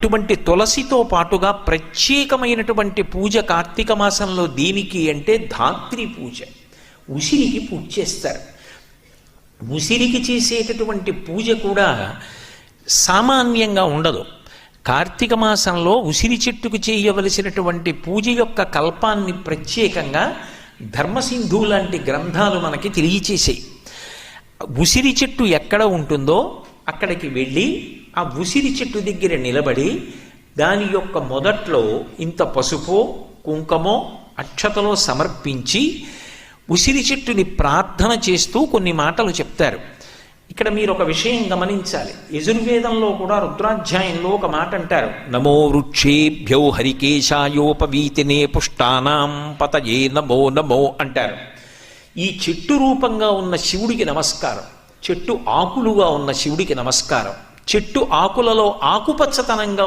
ఇటువంటి తులసితో పాటుగా ప్రత్యేకమైనటువంటి పూజ కార్తీక మాసంలో దేనికి అంటే ధాత్రి పూజ. ఉసిరికి పూజ చేస్తారు. ఉసిరికి చేసేటటువంటి పూజ కూడా సామాన్యంగా ఉండదు. కార్తీక మాసంలో ఉసిరి చెట్టుకు చేయవలసినటువంటి పూజ యొక్క కల్పాన్ని ప్రత్యేకంగా ధర్మసింధు లాంటి గ్రంథాలు మనకి తెలియచేసాయి. ఉసిరి చెట్టు ఎక్కడ ఉంటుందో అక్కడికి వెళ్ళి ఆ ఉసిరి చెట్టు దగ్గర నిలబడి దాని యొక్క మొదట్లో ఇంత పసుపో కుంకుమో అక్షతలో సమర్పించి ఉసిరి చెట్టుని ప్రార్థన చేస్తూ కొన్ని మాటలు చెప్తారు. ఇక్కడ మీరు ఒక విషయం గమనించాలి. యజుర్వేదంలో కూడా రుద్రాధ్యాయంలో ఒక మాట అంటారు, నమో వృక్షేభ్యో హరికేశాయోపవీతినే పుష్టానాం పతయే నమో నమో అంటారు. ఈ చెట్టు రూపంగా ఉన్న శివుడికి నమస్కారం, చెట్టు ఆకులుగా ఉన్న శివుడికి నమస్కారం. చెట్టు ఆకులలో ఆకుపచ్చతనంగా